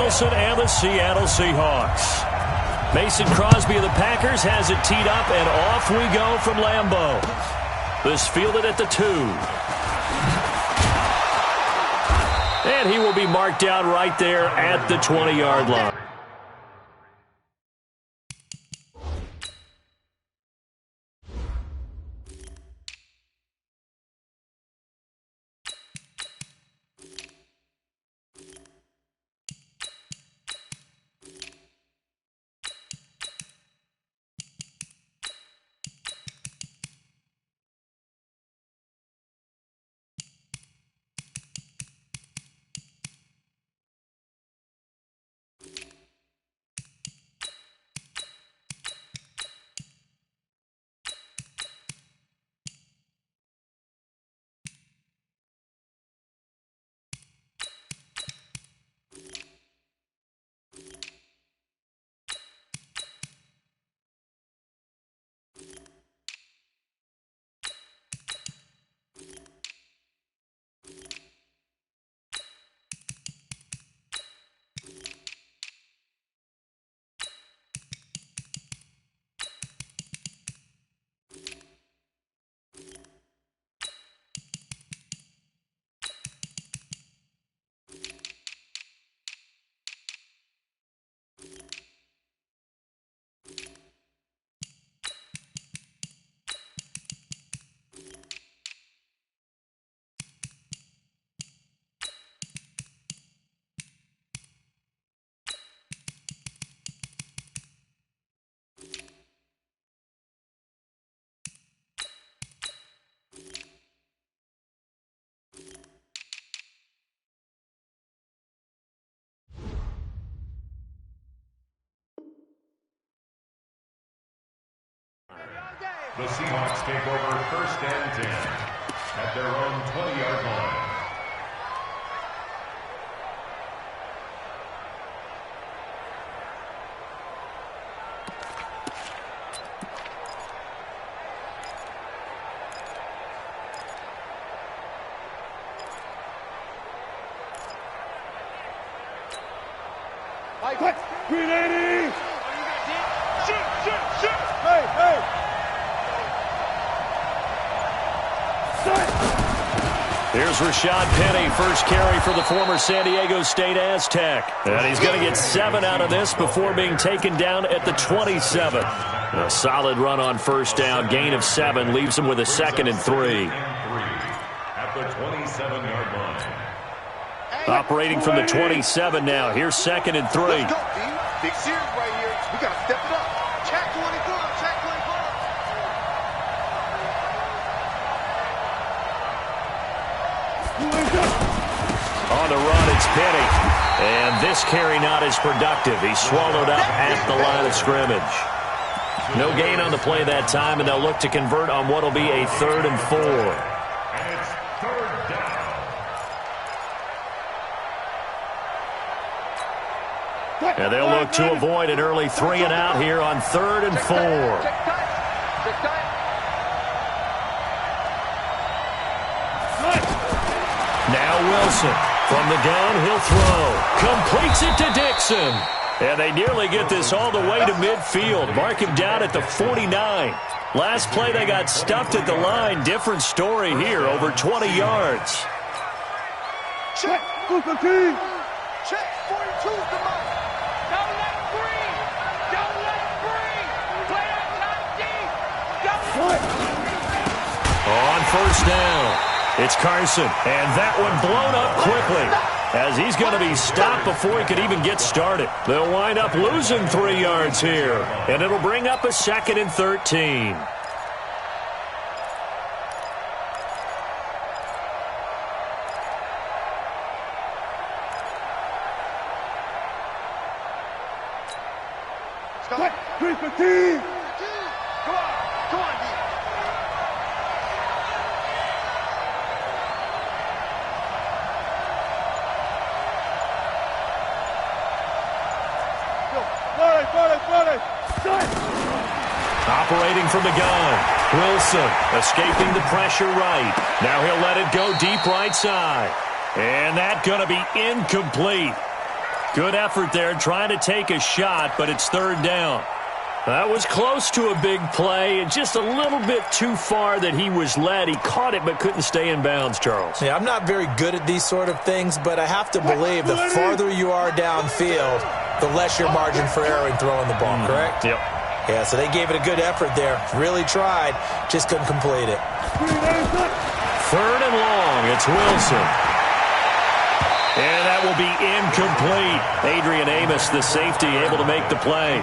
Wilson and the Seattle Seahawks. Mason Crosby of the Packers has it teed up, and off we go from Lambeau. This fielded at the 2. And he will be marked down right there at the 20-yard line. The Seahawks take over 1st and 10 at their own 20-yard line. Quick! 380! Shoot! Hey! Here's Rashad Penny, first carry for the former San Diego State Aztec. And he's going to get 7 out of this before being taken down at the 27. A solid run on first down, gain of 7, leaves him with a 2nd and 3. At the 27-yard line. Operating from the 27 now. Here's 2nd and 3. Let's go, D. Big series right here. We got to step it up. Check 24. On the run, it's Penny. And this carry not as productive. He's swallowed up at the line of scrimmage. No gain on the play that time, and they'll look to convert on what will be a 3rd and 4. And it's 3rd down. And they'll look to avoid an early 3 and out here on 3rd and 4. Now Wilson. From the gun, he'll throw. Completes it to Dixon. And they nearly get this all the way to midfield. Mark him down at the 49. Last play, they got stuffed at the line. Different story here, over 20 yards. Check. Check. 42's the mark. Don't let him breathe. Play on top, D. On first down. It's Carson, and that one blown up quickly as he's going to be stopped before he could even get started. They'll wind up losing 3 yards here, and it'll bring up a 2nd and 13. Stop. 315. Come on, D. Operating from the gun. Wilson escaping the pressure right. Now he'll let it go deep right side. And that's going to be incomplete. Good effort there trying to take a shot, but it's third down. That was close to a big play, and just a little bit too far that he was led. He caught it but couldn't stay in bounds, Charles. Yeah, I'm not very good at these sort of things, but I have to believe the farther you are downfield, the less your margin for error in throwing the ball, correct? Yep. Yeah, so they gave it a good effort there. Really tried, just couldn't complete it. Third and long, it's Wilson. And that will be incomplete. Adrian Amos, the safety, able to make the play.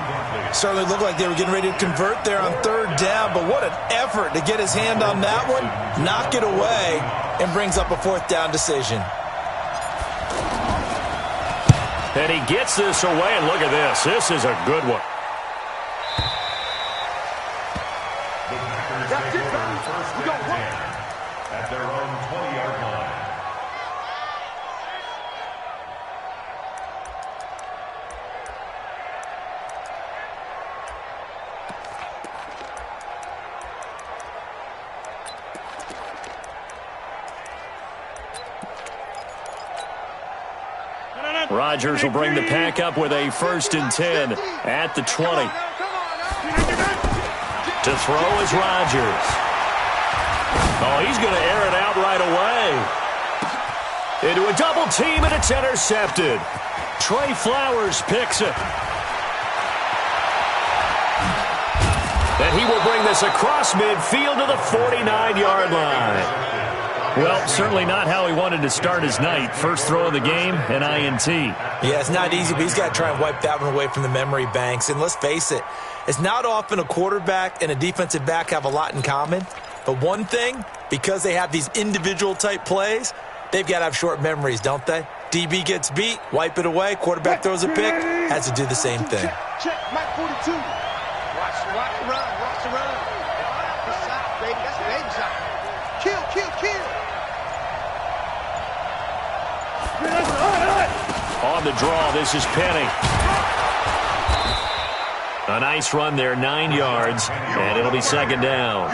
Certainly looked like they were getting ready to convert there on third down, but what an effort to get his hand on that one, knock it away, and brings up a fourth down decision. And he gets this away, and look at this. This is a good one. That's it, first and 10 at their own 20-yard line. Rodgers will bring the pack up with a 1st and 10 at the 20. To throw is Rodgers. Oh, he's going to air it out right away. Into a double team, and it's intercepted. Trey Flowers picks it. And he will bring this across midfield to the 49-yard line. Well, certainly not how he wanted to start his night. First throw of the game, an INT. Yeah, it's not easy, but he's got to try and wipe that one away from the memory banks. And let's face it, it's not often a quarterback and a defensive back have a lot in common. But one thing, because they have these individual type plays, they've got to have short memories, don't they? DB gets beat, wipe it away, quarterback throws a pick, has to do the same thing. Check, Mike 42. Watch the run, watch the run. Good shot, baby. That's a baby shot. Kill, kill, kill. On the draw, this is Penny. A nice run there, 9 yards, and it'll be second down.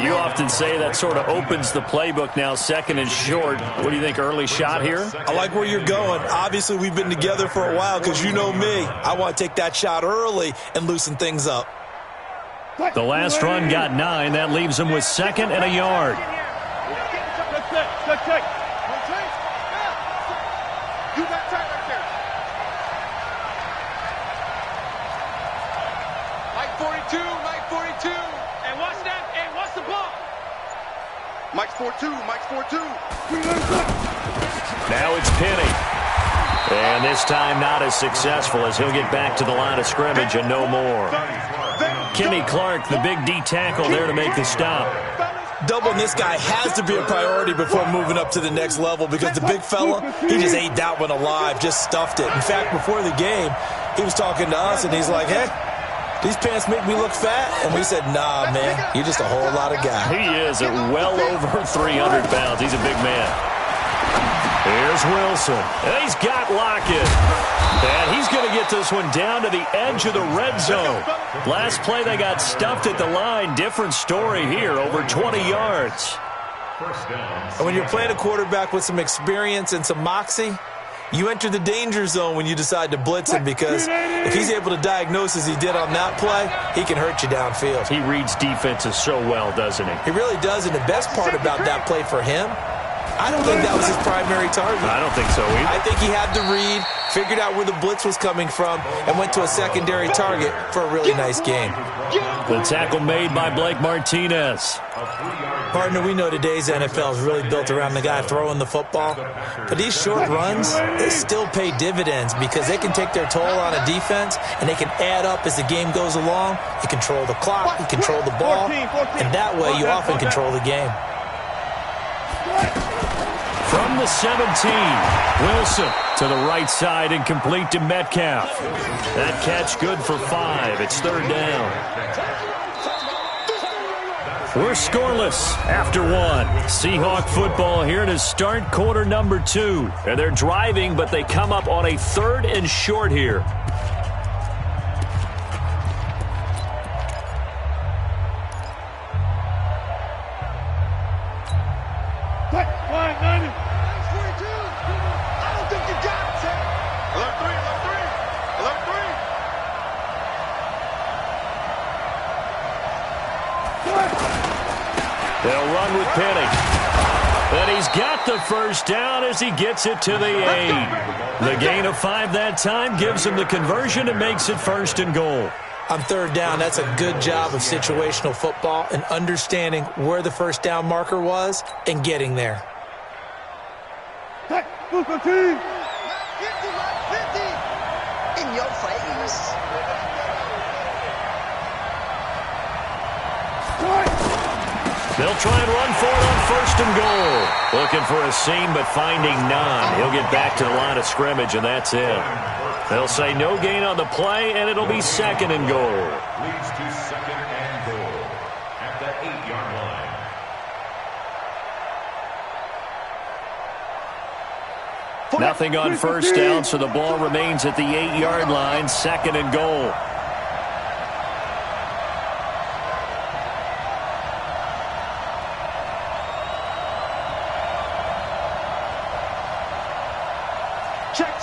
You often say that sort of opens the playbook now, second and short. What do you think, early shot here? I like where you're going. Obviously, we've been together for a while because you know me. I want to take that shot early and loosen things up. The last run got 9. That leaves him with 2nd and a yard. You got time right there. Mike 42, Mike 42. And watch that. Hey, watch the ball. Mike's 42, Mike's 42. Now it's Penny. And this time not as successful as he'll get back to the line of scrimmage and no more. Kenny Clark, the big D tackle there to make the stop. Doubling this guy has to be a priority before moving up to the next level because the big fella, he just ate that one alive, just stuffed it. In fact, before the game, he was talking to us, and he's like, hey, these pants make me look fat? And we said, nah, man, you're just a whole lot of guy. He is at well over 300 pounds. He's a big man. Here's Wilson. And he's got Lockett. And he's going to get this one down to the edge of the red zone. Last play, they got stuffed at the line. Different story here, over 20 yards. And when you're playing a quarterback with some experience and some moxie, you enter the danger zone when you decide to blitz him because if he's able to diagnose as he did on that play, he can hurt you downfield. He reads defenses so well, doesn't he? He really does, and the best part about that play for him, I don't think that was his primary target. I don't think so either. I think he had the read, figured out where the blitz was coming from, and went to a secondary target for a really nice game. The tackle made by Blake Martinez. Partner, we know today's NFL is really built around the guy throwing the football. But these short runs, they still pay dividends because they can take their toll on a defense, and they can add up as the game goes along. You control the clock, you control the ball, and that way you often control the game. From the 17, Wilson to the right side and complete to Metcalf. That catch good for 5. It's third down. We're scoreless after 1. Seahawk football here to start quarter number 2. And they're driving, but they come up on a 3rd and short here. They'll run with Penny. And he's got the first down as he gets it to the 8. The gain of 5 that time gives him the conversion and makes it 1st and goal. On 3rd down, that's a good job of situational football and understanding where the first down marker was and getting there. Hey, move the team. 50, in your face. They'll try and run for it on 1st and goal. Looking for a seam, but finding none. He'll get back to the line of scrimmage, and that's it. They'll say no gain on the play, and it'll be 2nd and goal. Leads to 2nd and goal at the 8-yard line. Nothing on 1st down, so the ball remains at the 8-yard line, 2nd and goal. Check.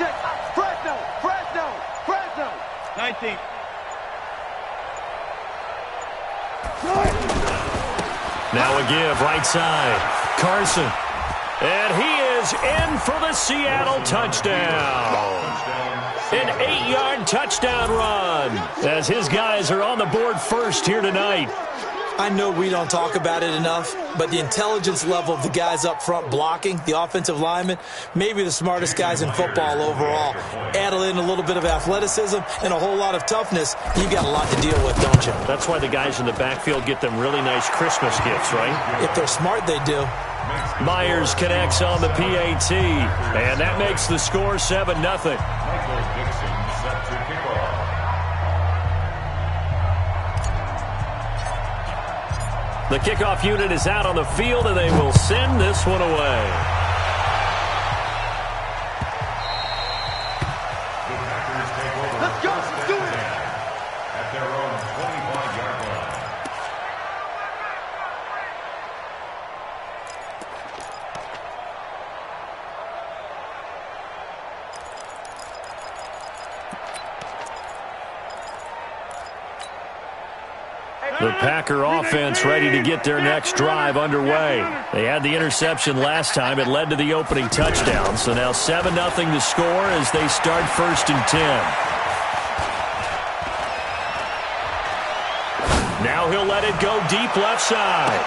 Fresno. 19. Now a give, right side. Carson. And he is in for the Seattle touchdown. An 8-yard touchdown run as his guys are on the board first here tonight. I know we don't talk about it enough, but the intelligence level of the guys up front blocking, the offensive linemen, maybe the smartest guys in football overall. Add in a little bit of athleticism and a whole lot of toughness, you've got a lot to deal with, don't you? That's why the guys in the backfield get them really nice Christmas gifts, right? If they're smart, they do. Myers connects on the PAT, and that makes the score 7-0. Michael Dixon set to kick off. The kickoff unit is out on the field, and they will send this one away. The Packers take over. Let's go. First Do and it. 10 at their own 25-yard line. The Packer offense ready to get their next drive underway. They had the interception last time. It led to the opening touchdown. So now 7-0 to score as they start 1st and 10. Now he'll let it go deep left side.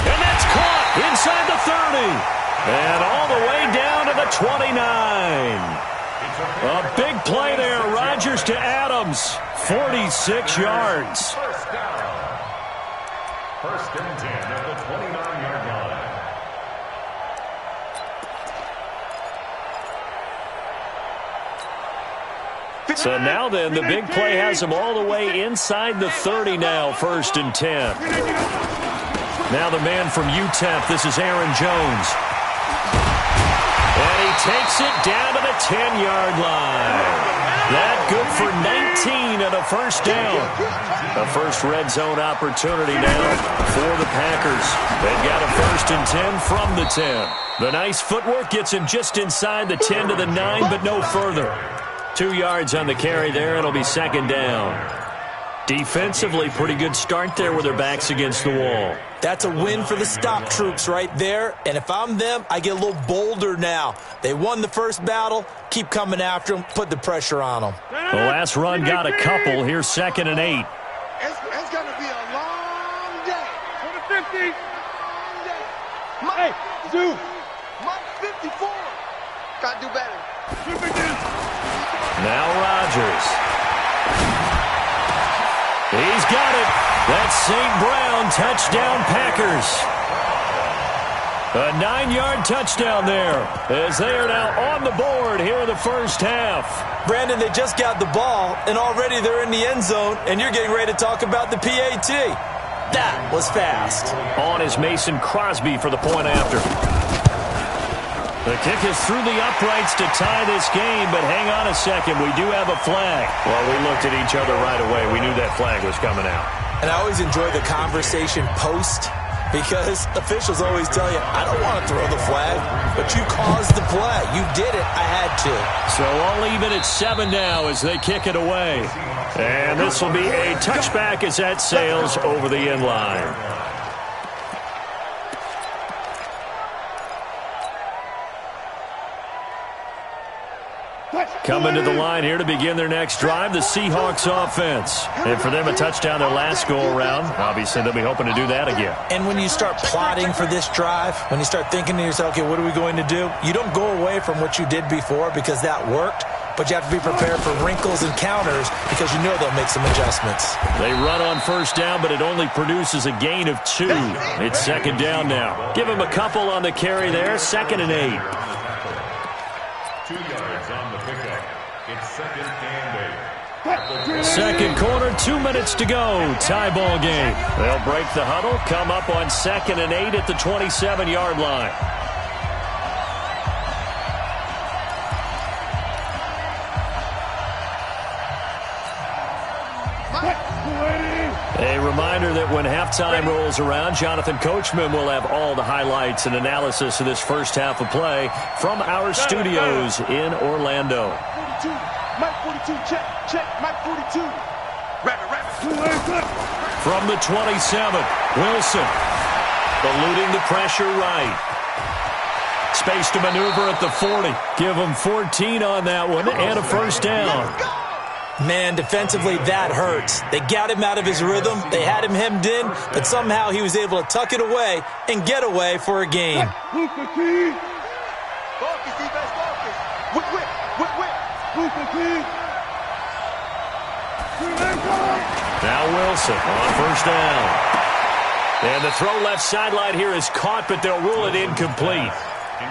And that's caught inside the 30. And all the way down to the 29. A big play there. Rodgers to Adams. 46 yards. First down. 1st and 10 at the 29-yard line. So now then, the big play has them all the way inside the 30 now, 1st and 10. Now the man from UTEP, this is Aaron Jones. And he takes it down to the 10-yard line. That good for 19 and a 1st down. A first red zone opportunity now for the Packers. They've got a 1st and 10 from the 10. The nice footwork gets him just inside the 10 to the 9, but no further. 2 yards on the carry there. It'll be 2nd down. Defensively, pretty good start there with their backs against the wall. That's a win for the stock troops right there. And if I'm them, I get a little bolder now. They won the first battle. Keep coming after them. Put the pressure on them. The last run got a couple. Here's 2nd and 8. It's going to be a long day. For the 50. Hey, Zoo. Mike 54. Got to do better. Now Rodgers. He's got it. That's St. Brown. Touchdown Packers. A 9-yard touchdown there as they are now on the board here in the first half. Brandon, they just got the ball, and already they're in the end zone, and you're getting ready to talk about the PAT. That was fast. On is Mason Crosby for the point after. The kick is through the uprights to tie this game, but hang on a second. We do have a flag. Well, we looked at each other right away. We knew that flag was coming out. And I always enjoy the conversation post because officials always tell you, I don't want to throw the flag, but you caused the play. You did it. I had to. So all even at 7 now as they kick it away. And this will be a touchback as that sails over the end line. Coming to the line here to begin their next drive, the Seahawks offense. And for them, a touchdown their last go-around. Obviously, they'll be hoping to do that again. And when you start plotting for this drive, when you start thinking to yourself, okay, what are we going to do? You don't go away from what you did before because that worked, but you have to be prepared for wrinkles and counters because you know they'll make some adjustments. They run on first down, but it only produces a gain of 2. It's second down now. Give them a couple on the carry there, 2nd and 8. 2 yards on the pickup. It's 2nd and 8. Second quarter, 2 minutes to go. Tie ball game. They'll break the huddle, come up on 2nd and 8 at the 27-yard line. A reminder that when halftime rolls around, Jonathan Coachman will have all the highlights and analysis of this first half of play from our studios in Orlando. 42, Mike 42, check, Mike 42. Rabbit. From the 27, Wilson eluding the pressure right. Space to maneuver at the 40. Give him 14 on that one and a first down. Man, defensively, that hurts. They got him out of his rhythm. They had him hemmed in, but somehow he was able to tuck it away and get away for a gain. Focus, defense, focus. Whip. Now Wilson on first down. And the throw left sideline here is caught, but they'll rule it incomplete.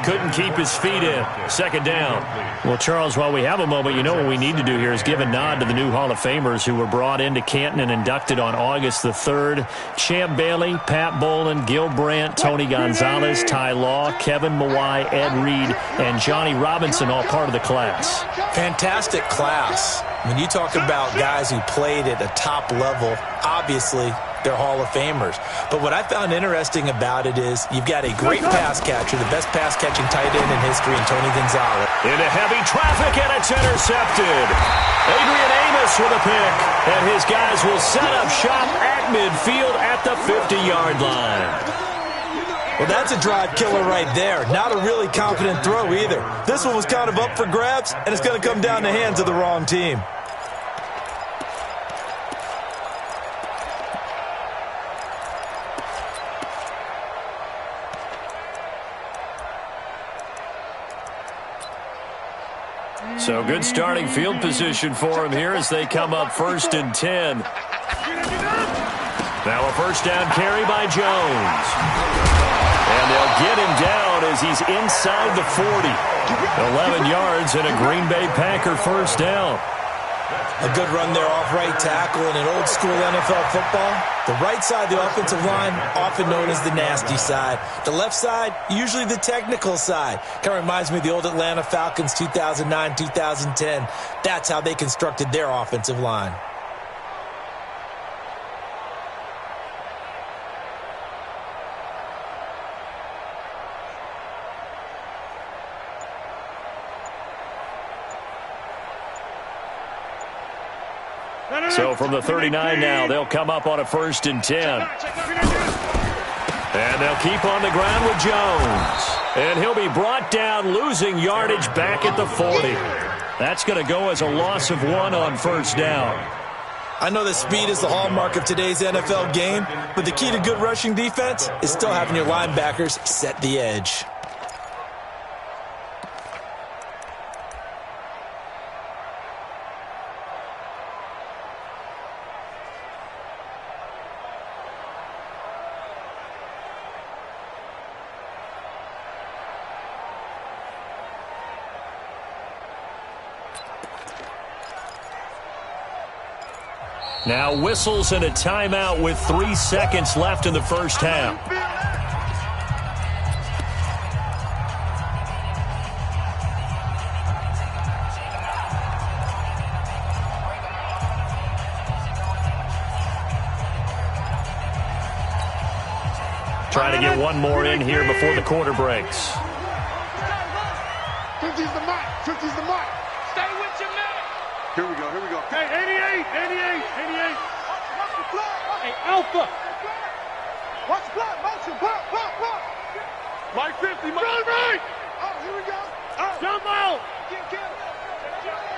Couldn't keep his feet in. Second down. Well, Charles, while we have a moment, you know what we need to do here is give a nod to the new Hall of Famers who were brought into Canton and inducted on August the 3rd. Champ Bailey, Pat Bolin, Gil Brandt, Tony Gonzalez, Ty Law, Kevin Mawai, Ed Reed, and Johnny Robinson, all part of the class. Fantastic class. When you talk about guys who played at a top level, obviously they're Hall of Famers. But what I found interesting about it is you've got a great pass catcher, the best pass-catching tight end in history, in Tony Gonzalez. Into heavy traffic, and it's intercepted. Adrian Amos with a pick, and his guys will set up shop at midfield at the 50-yard line. Well, that's a drive killer right there. Not a really confident throw either. This one was kind of up for grabs, and it's going to come down the hands of the wrong team. So good starting field position for him here as they come up 1st and 10. Now a first down carry by Jones. And they'll get him down as he's inside the 40. 11 yards and a Green Bay Packer first down. A good run there off right tackle in an old-school NFL football. The right side of the offensive line, often known as the nasty side. The left side, usually the technical side. Kind of reminds me of the old Atlanta Falcons 2009, 2010. That's how they constructed their offensive line. So from the 39 now, they'll come up on a 1st and 10. And they'll keep on the ground with Jones. And he'll be brought down, losing yardage back at the 40. That's going to go as a loss of 1 on first down. I know that speed is the hallmark of today's NFL game, but the key to good rushing defense is still having your linebackers set the edge. Now whistles and a timeout with 3 seconds left in the first half. Trying to get one more in here before the quarter breaks. 50's the mark. 50's the mark. Stay with your man. Here we go. Hey, 88. Watch the blood. Hey, Alpha. Watch the blood. Motion. Blood. Mike 50. Right. Oh, here we go. Oh. Jump out. Get him.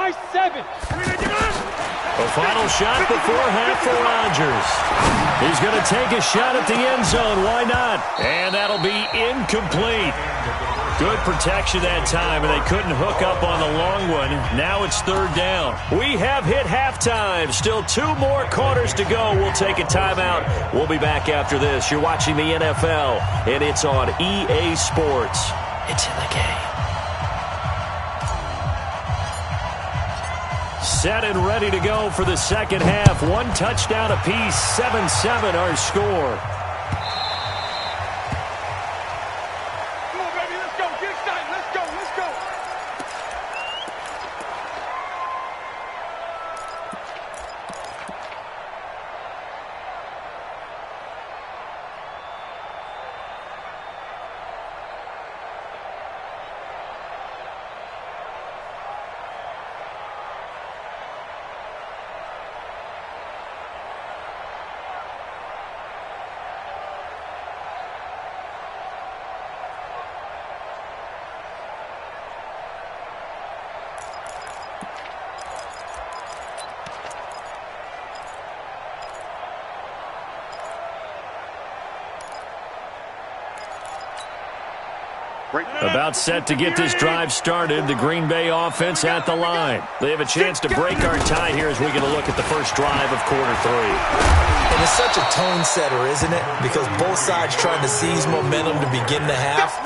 by 7. The final shot before half for Rodgers. He's going to take a shot at the end zone. Why not? And that'll be incomplete. Good protection that time, and they couldn't hook up on the long one. Now it's third down. We have hit halftime. Still 2 more quarters to go. We'll take a timeout. We'll be back after this. You're watching the NFL, and it's on EA Sports. It's in the game. Set and ready to go for the second half. 1 touchdown apiece, 7-7 our score. Come on, baby, let's go. Get excited. Let's go. Let's go. About set to get this drive started. The Green Bay offense at the line. They have a chance to break our tie here as we get a look at the first drive of quarter 3. And it's such a tone setter, isn't it? Because both sides trying to seize momentum to begin the half.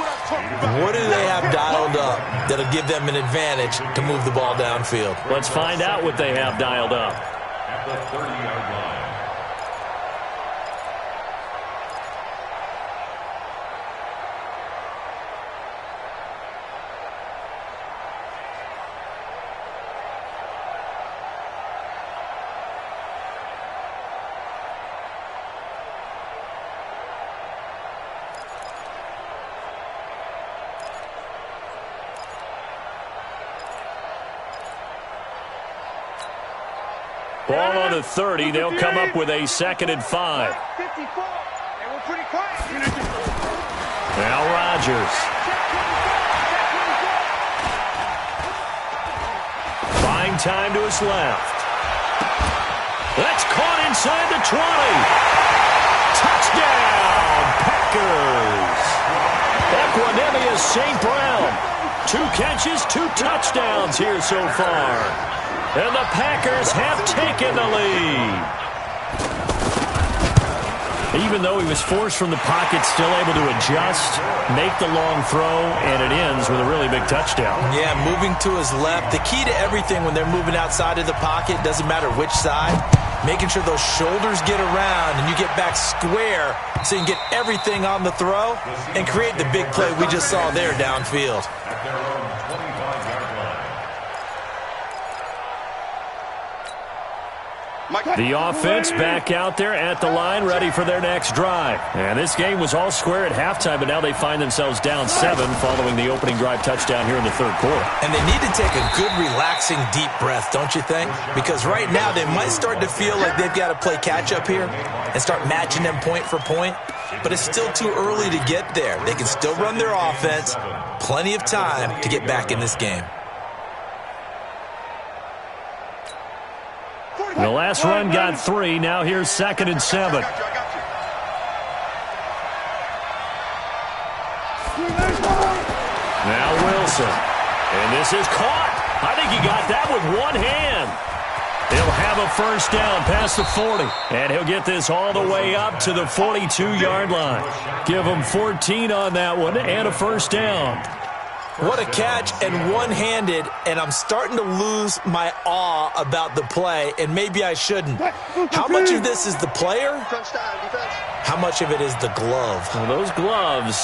What do they have dialed up that'll give them an advantage to move the ball downfield? Let's find out what they have dialed up. At the 30-yard line. Ball on the 30. They'll come up with a 2nd and 5. 54. And we're pretty quiet. Now Rodgers. Fine time to his left. That's caught inside the 20. Touchdown, Packers. Equanimous St. Brown. 2 catches, 2 touchdowns here so far. And the Packers have taken the lead. Even though he was forced from the pocket, still able to adjust, make the long throw, and it ends with a really big touchdown. Yeah, moving to his left. The key to everything when they're moving outside of the pocket, doesn't matter which side, making sure those shoulders get around and you get back square so you can get everything on the throw and create the big play we just saw there downfield. At their own 25-yard line. The offense back out there at the line, ready for their next drive. And this game was all square at halftime, but now they find themselves down 7 following the opening drive touchdown here in the third quarter. And they need to take a good, relaxing, deep breath, don't you think? Because right now they might start to feel like they've got to play catch-up here and start matching them point for point. But it's still too early to get there. They can still run their offense. Plenty of time to get back in this game. The last run got 3. Now here's 2nd and 7. Now Wilson. And this is caught. I think he got that with one hand. He'll have a first down past the 40. And he'll get this all the way up to the 42-yard line. Give him 14 on that one and a first down. What a catch, and one-handed, and I'm starting to lose my awe about the play, and maybe I shouldn't. How much of this is the player? How much of it is the glove? Well, those gloves,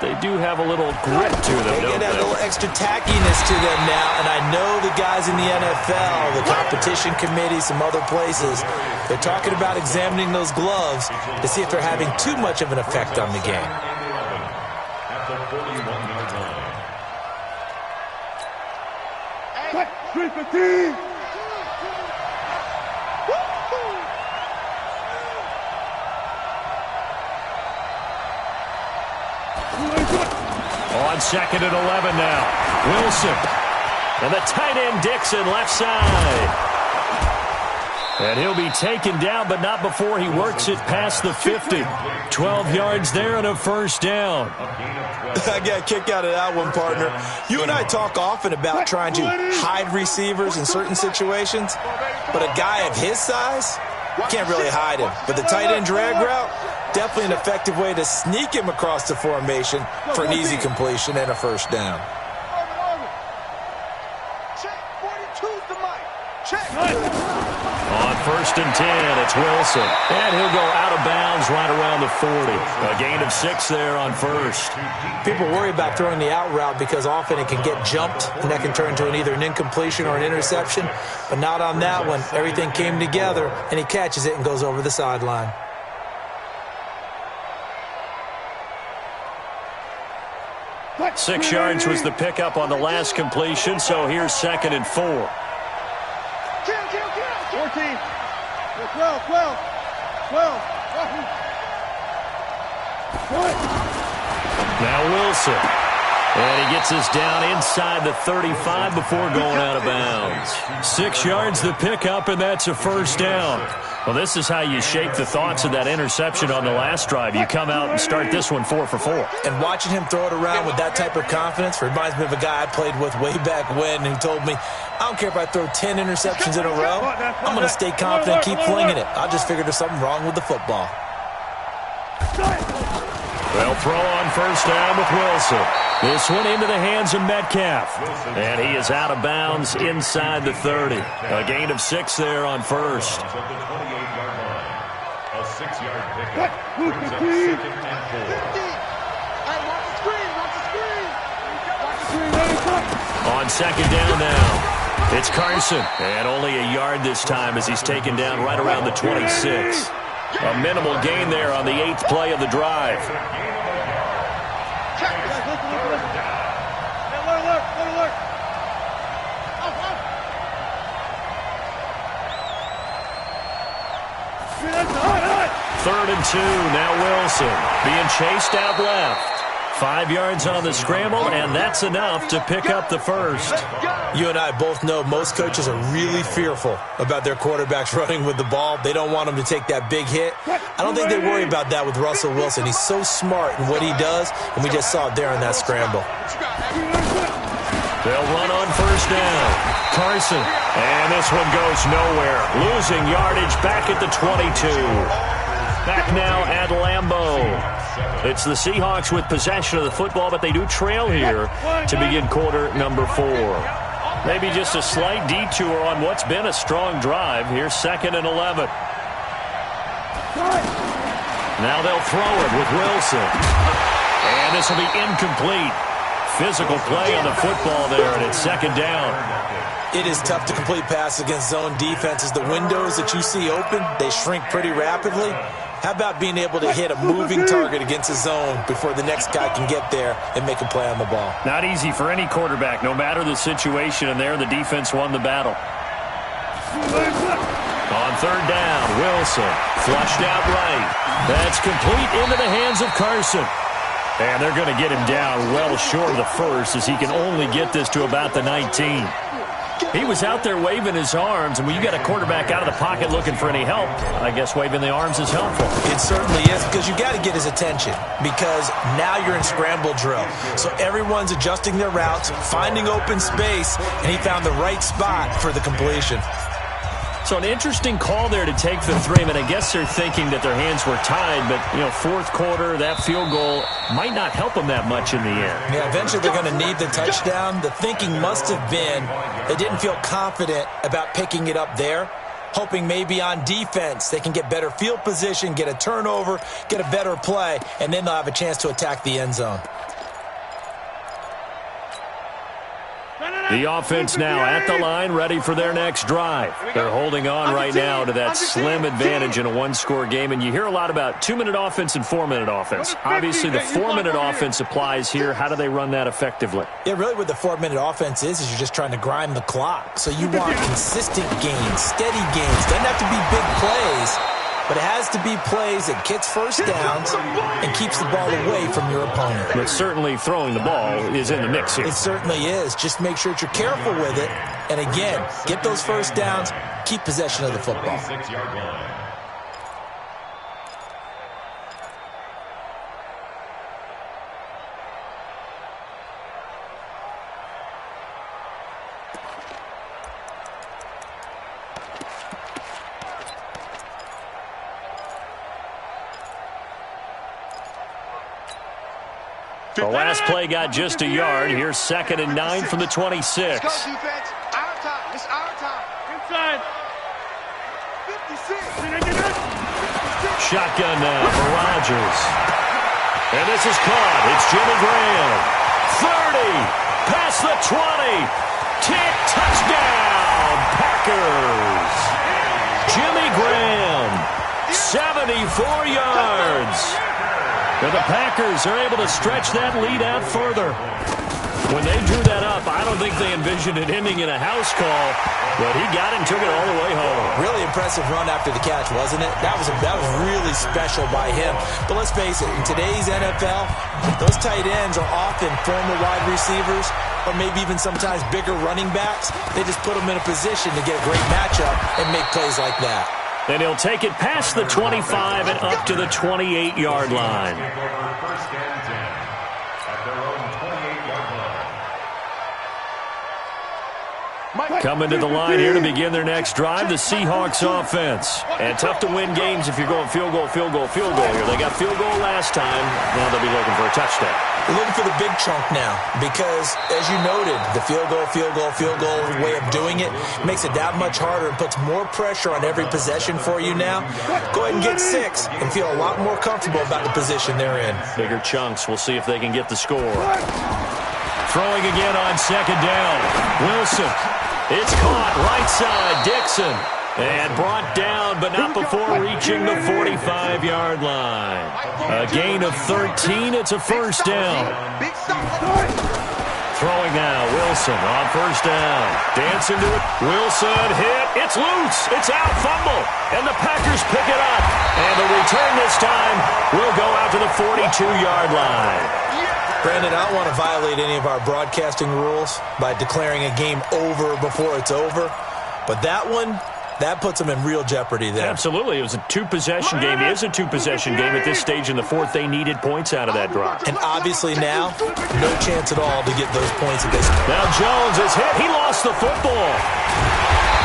they do have a little grip to them, don't They they? get a little extra tackiness to them now, and I know the guys in the NFL, the competition committee, some other places, they're talking about examining those gloves to see if they're having too much of an effect on the game. At the 41-yard line. On 2nd and 11 now. Wilson. And the tight end Dixon left side. And he'll be taken down, but not before he works it past the 50. 12 yards there and a first down. I got a kick out of that one, partner. You and I talk often about trying to hide receivers in certain situations, but a guy of his size, can't really hide him. But the tight end drag route, definitely an effective way to sneak him across the formation for an easy completion and a first down. Check. 42's the mic. Check. On 1st and 10, it's Wilson. And he'll go out of bounds right around the 40. A gain of 6 there on 1st. People worry about throwing the out route because often it can get jumped, and that can turn into either an incompletion or an interception. But not on that one. Everything came together, and he catches it and goes over the sideline. What? 6 yards was the pickup on the last completion, so here's 2nd and 4. 14. 12. Now Wilson. And he gets us down inside the 35 before going out of bounds. 6 yards the pickup, and that's a first down. Well, this is how you shake the thoughts of that interception on the last drive. You come out and start this one 4 for 4. And watching him throw it around with that type of confidence reminds me of a guy I played with way back when who told me, I don't care if I throw 10 interceptions in a row. I'm going to stay confident and keep flinging it. I just figured there's something wrong with the football. They'll throw on first down with Wilson. This one into the hands of Metcalf. And he is out of bounds inside the 30. A gain of 6 there on first. At the 28-yard line. A 6-yard pickup brings up 2nd and 4. On 2nd down now, it's Carson. And only a yard this time as he's taken down right around the 26. A minimal gain there on the 8th play of the drive. Third and 2, now Wilson being chased out left. 5 yards on the scramble, and that's enough to pick up the first. You and I both know most coaches are really fearful about their quarterbacks running with the ball. They don't want them to take that big hit. I don't think they worry about that with Russell Wilson. He's so smart in what he does, and we just saw it there in that scramble. They'll run on first down. Carson, and this one goes nowhere. Losing yardage back at the 22. Back now at Lambeau. It's the Seahawks with possession of the football, but they do trail here to begin quarter number 4. Maybe just a slight detour on what's been a strong drive. Here's 2nd and 11. Now they'll throw it with Wilson. And this will be incomplete. Physical play on the football there, and it's 2nd down. It is tough to complete passes against zone defenses. The windows that you see open, they shrink pretty rapidly. How about being able to hit a moving target against a zone before the next guy can get there and make a play on the ball? Not easy for any quarterback, no matter the situation, and there the defense won the battle. On 3rd down, Wilson flushed out right. That's complete into the hands of Carson. And they're going to get him down well short of the first as he can only get this to about the 19. He was out there waving his arms, and when you got a quarterback out of the pocket looking for any help, I guess waving the arms is helpful. It certainly is, because you got to get his attention, because now you're in scramble drill. So everyone's adjusting their routes, finding open space, and he found the right spot for the completion. So an interesting call there to take the 3. I mean, I guess they're thinking that their hands were tied, but, you know, 4th quarter, that field goal might not help them that much in the end. Yeah, eventually they're going to need the touchdown. The thinking must have been they didn't feel confident about picking it up there, hoping maybe on defense they can get better field position, get a turnover, get a better play, and then they'll have a chance to attack the end zone. The offense now at the line, ready for their next drive. They're holding on right now to that slim advantage in a one-score game, and you hear a lot about 2-minute offense and 4-minute offense. Obviously, the 4-minute offense applies here. How do they run that effectively? Yeah, really what the 4-minute offense is you're just trying to grind the clock. So you want consistent gains, steady gains. Doesn't have to be big plays, but it has to be plays that gets first downs and keeps the ball away from your opponent. But certainly throwing the ball is in the mix here. It certainly is. Just make sure that you're careful with it. And again, get those first downs, keep possession of the football. 26-yard line. The last play got just a yard. Here's 2nd and 9 from the 26. Let's go, defense. Our time. It's our time. Inside. 56. Shotgun now for Rodgers. And this is caught. It's Jimmy Graham. 30. Past the 20. Tick. Touchdown. Packers. Jimmy Graham. 74 yards. And the Packers are able to stretch that lead out further. When they drew that up, I don't think they envisioned it ending in a house call, but he got it and took it all the way home. Really impressive run after the catch, wasn't it? That was really special by him. But let's face it, in today's NFL, those tight ends are often former wide receivers or maybe even sometimes bigger running backs. They just put them in a position to get a great matchup and make plays like that. And he'll take it past the 25 and up to the 28-yard line. First and 10 at their own 28-yard line. Coming to the line here to begin their next drive, the Seahawks offense. And tough to win games if you're going field goal, field goal, field goal here. They got field goal last time. Now they'll be looking for a touchdown. They're looking for the big chunk now because, as you noted, the field goal way of doing it makes it that much harder and puts more pressure on every possession for you now. Go ahead and get 6 and feel a lot more comfortable about the position they're in. Bigger chunks. We'll see if they can get the score. Throwing again on 2nd down. Wilson. It's caught right side. Dixon. And brought down, but not before reaching the 45-yard line. A gain of 13. It's a first down. Throwing now. Wilson on first down. Dancing to it. Wilson hit. It's loose. It's out. Fumble. And the Packers pick it up. And the return this time will go out to the 42-yard line. Brandon, I don't want to violate any of our broadcasting rules by declaring a game over before it's over. But that one, that puts them in real jeopardy there. Absolutely. It was a two-possession game. It is a two-possession game at this stage in the fourth. They needed points out of that drive. And obviously now, no chance at all to get those points at this point. Now Jones is hit. He lost the football.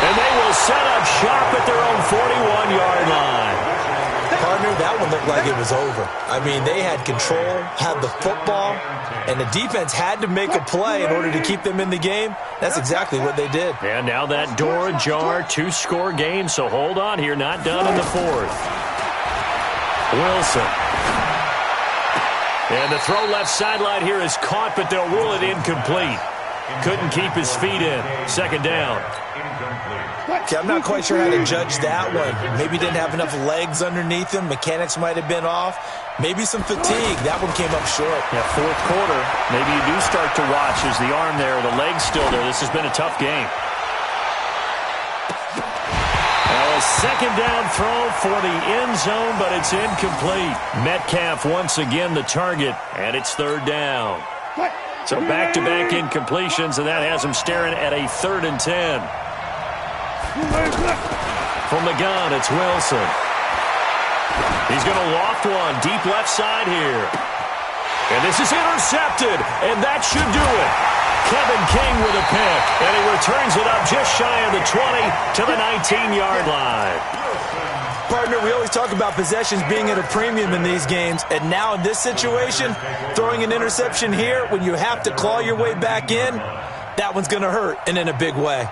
And they will set up shop at their own 41-yard line. Partner, that one looked like it was over. I mean, they had control, had the football, and the defense had to make a play in order to keep them in the game. That's exactly what they did. And now that door ajar, 2-score game, so hold on here, not done in the fourth. Wilson. And the throw left sideline here is caught, but they'll rule it incomplete. Couldn't keep his feet in. 2nd down. Okay, I'm not quite sure how to judge that one. Maybe didn't have enough legs underneath him. Mechanics might have been off. Maybe some fatigue. That one came up short. Yeah, fourth quarter. Maybe you do start to watch. Is the arm there, the leg's still there? This has been a tough game. A 2nd down throw for the end zone, but it's incomplete. Metcalf once again the target, and it's 3rd down. So back-to-back incompletions, and that has him staring at a 3rd and 10. From the gun, it's Wilson. He's going to loft one deep left side here. And this is intercepted, and that should do it. Kevin King with a pick, and he returns it up just shy of the 20 to the 19-yard line. Partner, we always talk about possessions being at a premium in these games, and now in this situation, throwing an interception here when you have to claw your way back in, that one's going to hurt, and in a big way.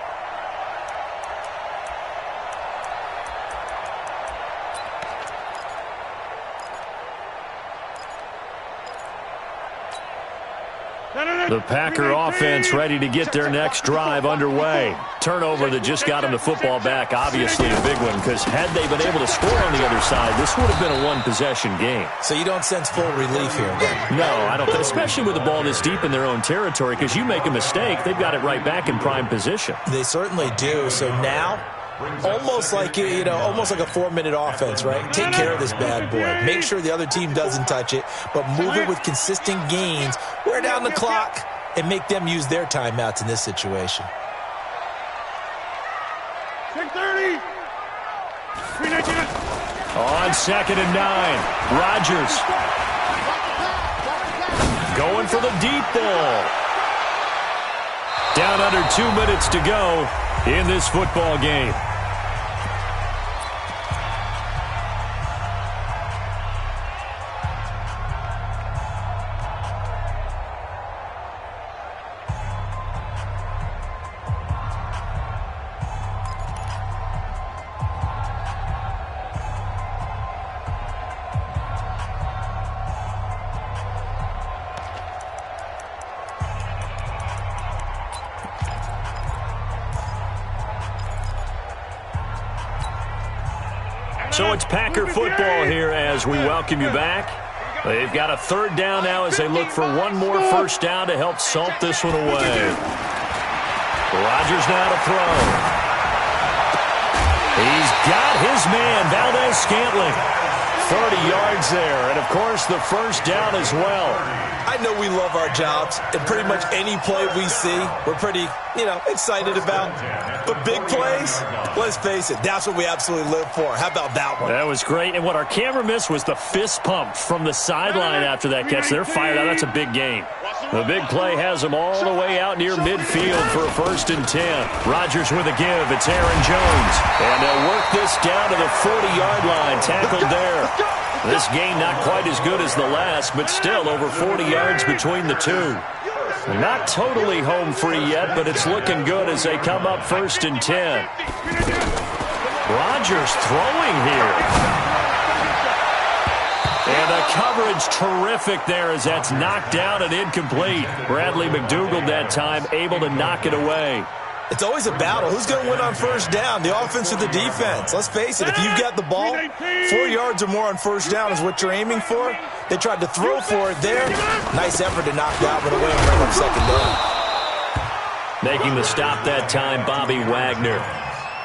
The Packer offense ready to get their next drive underway. Turnover that just got them the football back, obviously a big one, because had they been able to score on the other side, this would have been a one-possession game. So you don't sense full relief here, then? No, I don't, especially with the ball this deep in their own territory, because you make a mistake, they've got it right back in prime position. They certainly do. So now almost like, almost like a 4-minute offense, right? Take care of this bad boy. Make sure the other team doesn't touch it, but move it with consistent gains, wear down the clock, and make them use their timeouts in this situation. 6:30. On 2nd and 9, Rodgers going for the deep ball. Down under 2 minutes to go in this football game. So it's Packer football here as we welcome you back. They've got a 3rd down now as they look for one more first down to help salt this one away. Rodgers now to throw. He's got his man, Valdez-Scantling. 30 yards there, and of course the first down as well. I know we love our jobs, and pretty much any play we see, we're pretty, excited about. But big plays, let's face it, that's what we absolutely live for. How about that one? That was great, and what our camera missed was the fist pump from the sideline after that catch. They're fired out. That's a big game. The big play has them all the way out near midfield for a 1st and 10. Rodgers with a give. It's Aaron Jones. And they'll work this down to the 40-yard line. Tackled there. This game not quite as good as the last, but still over 40 yards between the two. Not totally home free yet, but it's looking good as they come up 1st and 10. Rodgers throwing here. And the coverage terrific there as that's knocked down and incomplete. Bradley McDougald that time able to knock it away. It's always a battle. Who's going to win on first down, the offense or the defense? Let's face it, if you've got the ball, 4 yards or more on first down is what you're aiming for. They tried to throw for it there. Nice effort to knock that one away and bring up 2nd down. Making the stop that time, Bobby Wagner.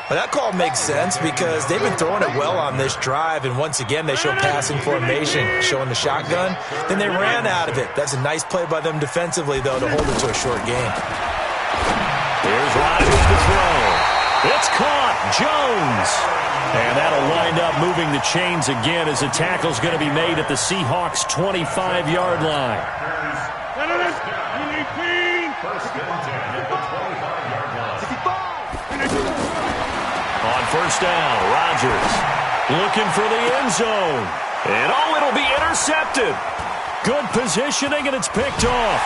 Well, that call makes sense because they've been throwing it well on this drive, and once again they show passing formation, showing the shotgun. Then they ran out of it. That's a nice play by them defensively, though, to hold it to a short game. Here's Rodgers to throw. It's caught. Jones. And that'll wind up moving the chains again as the tackle's going to be made at the Seahawks' 25-yard line. On first down, Rodgers looking for the end zone. And it'll be intercepted. Good positioning, and it's picked off.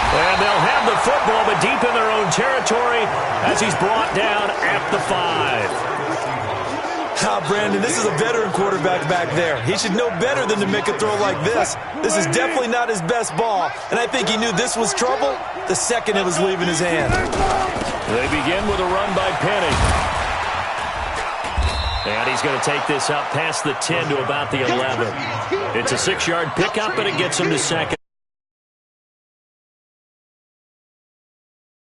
And they'll have the football, but deep in their own territory as he's brought down at the 5. Brandon, this is a veteran quarterback back there. He should know better than to make a throw like this. This is definitely not his best ball, and I think he knew this was trouble the second it was leaving his hand. They begin with a run by Penny. And he's going to take this up past the 10 to about the 11. It's a 6-yard pickup, and it gets him to 2nd